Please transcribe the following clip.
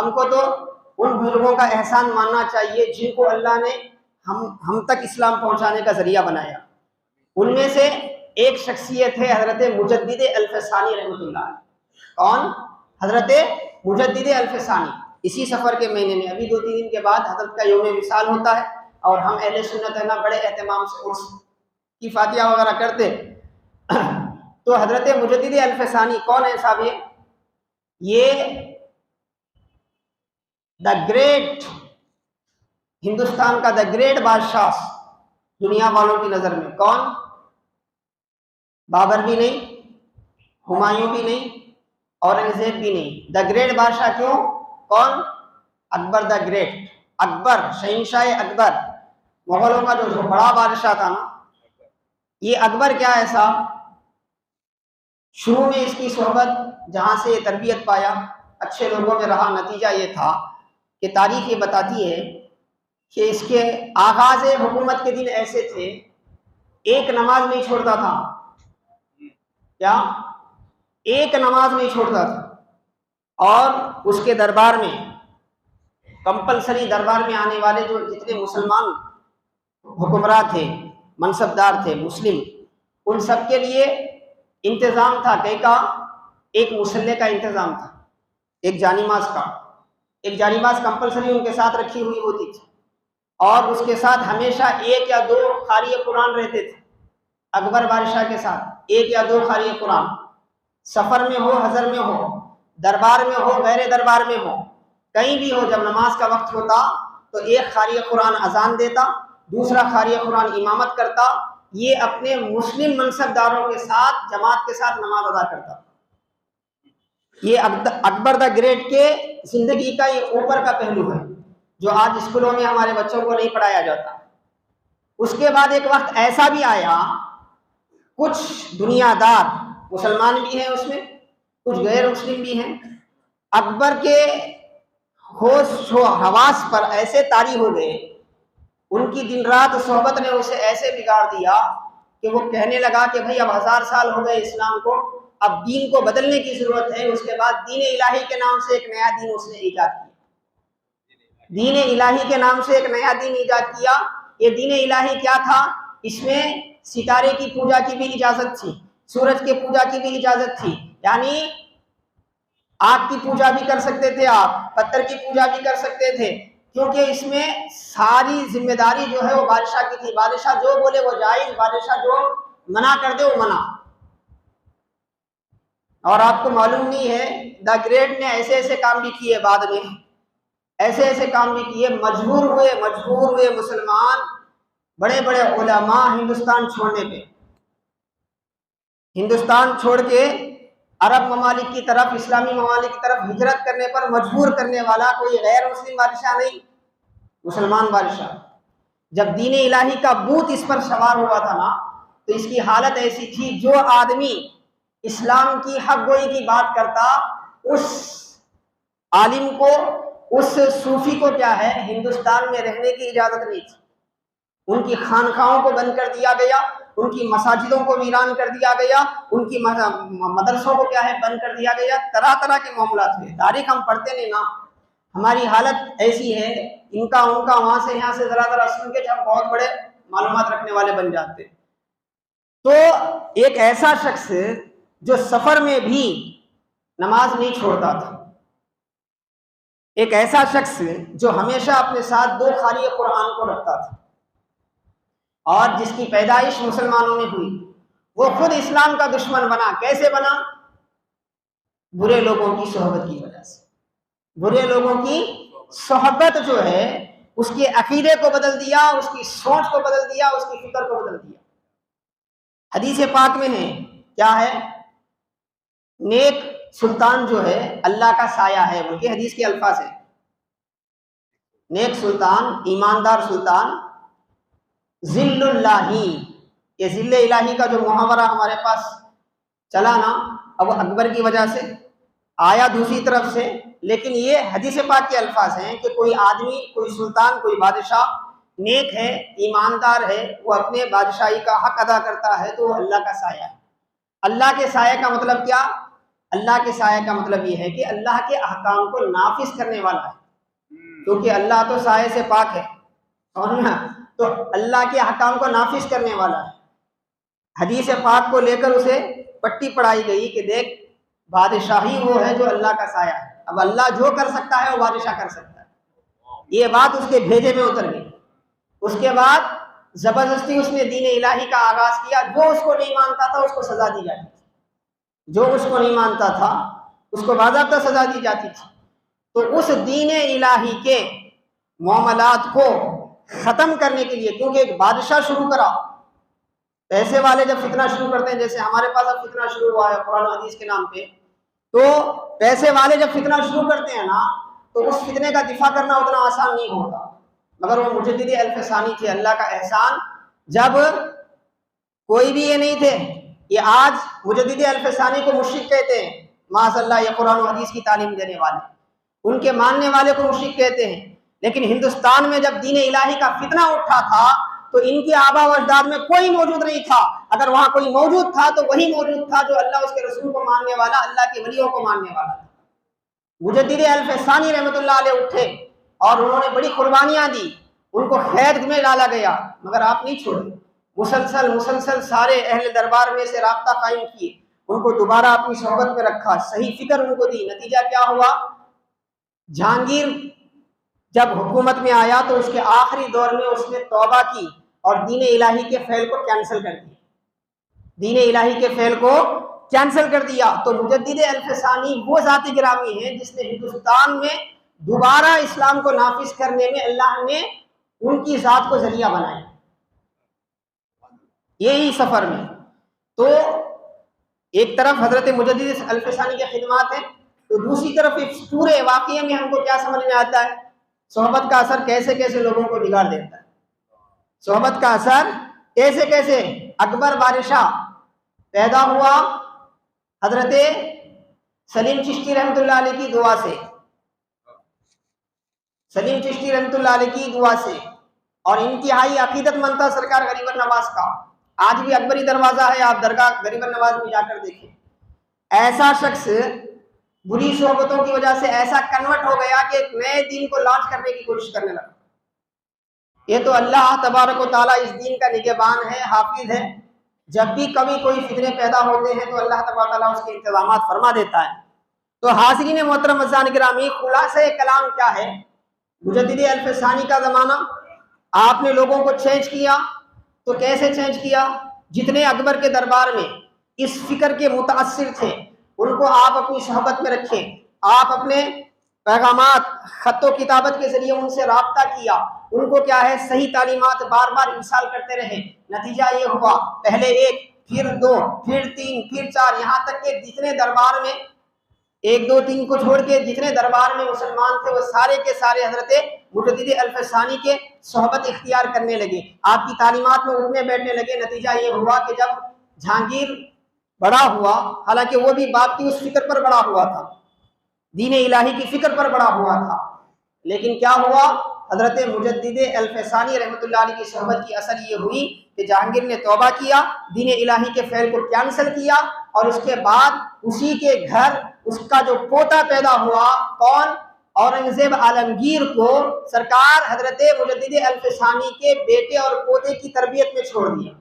ہم کو تو ان بزرگوں کا احسان ماننا چاہیے جن کو اللہ نے ہم تک اسلام پہنچانے کا ذریعہ بنایا۔ ان میں سے ایک شخصیت ہے حضرت مجدد الفسانی رحمۃ اللہ علیہ۔ کون؟ حضرت مجدد الفسانی۔ اسی سفر کے مہینے میں ابھی 2-3 دن کے بعد حضرت کا یوم وصال ہوتا ہے، اور ہم اہل سنت ہے نا بڑے اہتمام سے اس کی فاتحہ وغیرہ کرتے۔ تو حضرت مجدد الفسانی کون ہے صاحب؟ یہ دا گریٹ، ہندوستان کا دا گریٹ بادشاہ دنیا والوں کی نظر میں کون؟ بابر بھی نہیں، ہمایوں بھی نہیں، اورنگزیب بھی نہیں۔ دا گریٹ بادشاہ کیوں؟ کون؟ اکبر دا گریٹ۔ اکبر، شہنشاہ اکبر، مغلوں کا جو بڑا بادشاہ تھا نا، یہ اکبر کیا ہے صاحب؟ شروع میں اس کی صحبت جہاں سے یہ تربیت پایا، اچھے لوگوں میں رہا، نتیجہ یہ تھا کہ تاریخ یہ بتاتی ہے کہ اس کے آغاز حکومت کے دن ایسے تھے، ایک نماز نہیں چھوڑتا تھا۔ کیا؟ ایک نماز نہیں چھوڑتا تھا۔ اور اس کے دربار میں کمپلسری دربار میں آنے والے جو جتنے مسلمان حکمراں تھے، منصبدار تھے مسلم، ان سب کے لیے انتظام تھا کہ کا ایک مسلح کا انتظام تھا، ایک جانماز کا، ایک جانماز کمپلسری ان کے ساتھ رکھی ہوئی ہوتی تھی، اور اس کے ساتھ ہمیشہ 1 یا 2 قاری قرآن رہتے تھے۔ اکبر بادشاہ کے ساتھ 1 یا 2 قاری قرآن، سفر میں ہو، حضر میں ہو، دربار میں ہو، غیر دربار میں ہو، کہیں بھی ہو، جب نماز کا وقت ہوتا تو ایک قاری قرآن اذان دیتا، دوسرا قاری قرآن امامت کرتا، یہ اپنے مسلم منصبداروں کے ساتھ جماعت کے ساتھ نماز ادا کرتا۔ یہ اکبر دا گریٹ کے زندگی کا یہ اوپر کا پہلو ہے جو آج اسکولوں میں ہمارے بچوں کو نہیں پڑھایا جاتا۔ اس کے بعد ایک وقت ایسا بھی آیا، کچھ دنیا دار مسلمان بھی ہیں اس میں، کچھ غیر مسلم بھی ہیں، اکبر کے ہوش و حواس پر ایسے طاری ہو گئے، ان کی دن رات صحبت نے اسے ایسے بگاڑ دیا کہ وہ کہنے لگا کہ بھئی اب 1000 سال ہو گئے اسلام کو، اب دین کو بدلنے کی ضرورت ہے۔ اس کے بعد دین الہی کے نام سے ایک نیا دین اس نے ایجاد کیا، دین الہی کے نام سے ایک نیا دین ایجاد کیا۔ یہ دین الہی کیا تھا؟ اس میں ستارے کی پوجا کی بھی اجازت تھی، سورج کے پوجا کی بھی اجازت تھی، یعنی آگ کی پوجا بھی کر سکتے تھے آپ، پتھر کی پوجا بھی کر سکتے تھے، کیونکہ اس میں ساری ذمہ داری جو ہے وہ بادشاہ کی تھی۔ بادشاہ جو بولے وہ جائز، بادشاہ جو منع کر دے وہ منع۔ اور آپ کو معلوم نہیں ہے دا گریٹ نے ایسے ایسے کام بھی کیے، بعد میں ایسے ایسے کام بھی کیے، مجبور ہوئے مسلمان بڑے بڑے علماء ہندوستان چھوڑنے پہ، ہندوستان چھوڑ کے عرب ممالک کی طرف، اسلامی ممالک کی طرف ہجرت کرنے پر مجبور کرنے والا کوئی غیر مسلم بادشاہ نہیں، مسلمان بادشاہ۔ جب دین الہی کا بھوت اس پر سوار ہوا تھا نا، تو اس کی حالت ایسی تھی، جو آدمی اسلام کی حق گوئی کی بات کرتا، اس عالم کو، اس صوفی کو کیا ہے، ہندوستان میں رہنے کی اجازت نہیں تھی۔ ان کی خانقاہوں کو بند کر دیا گیا، ان کی مساجدوں کو ویران کر دیا گیا، ان کی مدرسوں کو کیا ہے بند کر دیا گیا، طرح طرح کے معاملات ہوئے۔ تاریخ ہم پڑھتے نہیں نا، ہماری حالت ایسی ہے، ان کا وہاں سے یہاں سے ذرا ذرا سن کے ہم بہت بڑے معلومات رکھنے والے بن جاتے۔ تو ایک ایسا شخص جو سفر میں بھی نماز نہیں چھوڑتا تھا، ایک ایسا شخص جو ہمیشہ اپنے ساتھ 2 قاری قرآن کو رکھتا تھا، اور جس کی پیدائش مسلمانوں میں ہوئی، وہ خود اسلام کا دشمن بنا۔ کیسے بنا؟ برے لوگوں کی صحبت کی وجہ سے۔ برے لوگوں کی صحبت جو ہے اس کے عقیدے کو بدل دیا، اس کی سوچ کو بدل دیا، اس کی فکر کو بدل دیا۔ حدیث پاک میں ہے، کیا ہے؟ نیک سلطان جو ہے اللہ کا سایہ ہے، بلکہ حدیث کے الفاظ ہیں، نیک سلطان، ایماندار سلطان، ذل اللہ، یہ ذل الہی کا جو محاورہ ہمارے پاس چلا نا، اب اکبر کی وجہ سے آیا دوسری طرف سے، لیکن یہ حدیث پاک کے الفاظ ہیں کہ کوئی آدمی، کوئی سلطان، کوئی بادشاہ نیک ہے، ایماندار ہے، وہ اپنے بادشاہی کا حق ادا کرتا ہے، تو وہ اللہ کا سایہ ہے۔ اللہ کے سایہ کا مطلب کیا؟ اللہ کے سائے کا مطلب یہ ہے کہ اللہ کے احکام کو نافذ کرنے والا ہے، کیونکہ اللہ تو سائے سے پاک ہے، اور نا تو اللہ کے احکام کو نافذ کرنے والا ہے۔ حدیث پاک کو لے کر اسے پٹی پڑھائی گئی کہ دیکھ بادشاہی وہ ہے جو اللہ کا سایہ ہے، اب اللہ جو کر سکتا ہے وہ بادشاہ کر سکتا ہے، یہ بات اس کے بھیجے میں اتر گئی۔ اس کے بعد زبردستی اس نے دین الہی کا آغاز کیا، جو اس کو نہیں مانتا تھا اس کو سزا دی جاتی تھی، جو اس کو نہیں مانتا تھا اس کو باضابطہ سزا دی جاتی تھی۔ تو اس دین الہی کے معاملات کو ختم کرنے کے لیے، کیونکہ ایک بادشاہ شروع کرا، پیسے والے جب فتنہ شروع کرتے ہیں، جیسے ہمارے پاس اب فتنہ شروع ہوا ہے قرآن و حدیث کے نام پہ، تو پیسے والے جب فتنہ شروع کرتے ہیں نا تو اس فتنے کا دفاع کرنا اتنا آسان نہیں ہوتا، مگر وہ مجدد الف ثانی تھے، اللہ کا احسان، جب کوئی بھی یہ نہیں تھے، یہ آج مجدد الف ثانی کو مشرک کہتے ہیں، معاذ اللہ، یہ قرآن و حدیث کی تعلیم دینے والے، ان کے ماننے والے کو مشرک کہتے ہیں، لیکن ہندوستان میں جب دین الہی کا فتنہ اٹھا تھا تو ان کے آبا و اجداد میں کوئی موجود نہیں تھا، اگر وہاں کوئی موجود تھا تو وہی موجود تھا جو اللہ اس کے رسول کو ماننے والا، اللہ کے ولیوں کو ماننے والا تھا۔ مجدد الف ثانی رحمۃ اللہ علیہ اٹھے اور انہوں نے بڑی قربانیاں دی، ان کو قید میں ڈالا گیا، مگر آپ نہیں چھوڑے، مسلسل سارے اہل دربار میں سے رابطہ قائم کیے، ان کو دوبارہ اپنی صحبت میں رکھا، صحیح فکر ان کو دی۔ نتیجہ کیا ہوا؟ جہانگیر جب حکومت میں آیا تو اس کے آخری دور میں اس نے توبہ کی اور دین الہی کے فعل کو کینسل کر دیا، دین الہی کے فعل کو کینسل کر دیا۔ تو مجدد الف ثانی وہ ذات گرامی ہے جس نے ہندوستان میں دوبارہ اسلام کو نافذ کرنے میں اللہ نے ان کی ذات کو ذریعہ بنایا، یہی سفر میں۔ تو ایک طرف حضرت مجدد الف ثانی کی خدمات ہیں، تو دوسری طرف اس پورے واقعے میں ہم کو کیا سمجھ میں آتا ہے؟ صحبت کا اثر کیسے کیسے لوگوں کو بگاڑ دیتا ہے، صحبت کا اثر کیسے کیسے۔ اکبر بادشاہ پیدا ہوا حضرت سلیم چشتی رحمۃ اللہ علیہ کی دعا سے، سلیم چشتی رحمۃ اللہ علیہ کی دعا سے، اور انتہائی عقیدت مند تھا سرکار غریب النواز کا۔ آج بھی اکبری دروازہ ہے، آپ درگاہ غریب النواز میں جا کر دیکھیں۔ ایسا شخص بری صحبتوں کی وجہ سے ایسا کنورٹ ہو گیا کہ ایک نئے دین کو لانچ کرنے کی کوشش کرنے لگا۔ یہ تو اللہ تبارک و تعالیٰ اس دین کا نگہبان ہے، حافظ ہے، جب بھی کبھی کوئی فتنے پیدا ہوتے ہیں تو اللہ تبارک و تعالیٰ اس کے انتظامات فرما دیتا ہے۔ تو حاضرین محترم عزیزان گرامی، خلاصہ کلام کیا ہے؟ مجدد الف ثانی کا زمانہ آپ نے لوگوں کو چینج کیا، تو کیسے چینج کیا؟ جتنے اکبر کے دربار میں اس فکر کے متاثر تھے ان کو آپ اپنی صحبت میں رکھیں، آپ اپنے پیغامات خط و کتابت کے ذریعے ان سے رابطہ کیا، ان کو کیا ہے صحیح تعلیمات بار بار ارسال کرتے رہے۔ نتیجہ یہ ہوا، پہلے ایک، پھر دو، پھر تین، پھر چار، یہاں تک کہ جتنے دربار میں، ایک دو تین کو چھوڑ کے جتنے دربار میں مسلمان تھے وہ سارے کے سارے حضرت مجدد الف ثانی کے صحبت اختیار کرنے لگے، آپ کی تعلیمات میں اٹھنے بیٹھنے لگے۔ نتیجہ یہ ہوا کہ جب جہانگیر بڑا ہوا، حالانکہ وہ بھی باپ کی اس فکر پر بڑا ہوا تھا، دین الہی کی فکر پر بڑا ہوا تھا، لیکن کیا ہوا؟ حضرت مجدد الف ثانی رحمۃ اللہ علیہ کی صحبت کی اثر یہ ہوئی کہ جہانگیر نے توبہ کیا، دین الہی کے فعل کو کینسل کیا، اور اس کے بعد اسی کے گھر اس کا جو پوتا پیدا ہوا، کون؟ اورنگزیب عالمگیر کو سرکار حضرت مجدد الف ثانی کے بیٹے اور پوتے کی تربیت میں چھوڑ دیا۔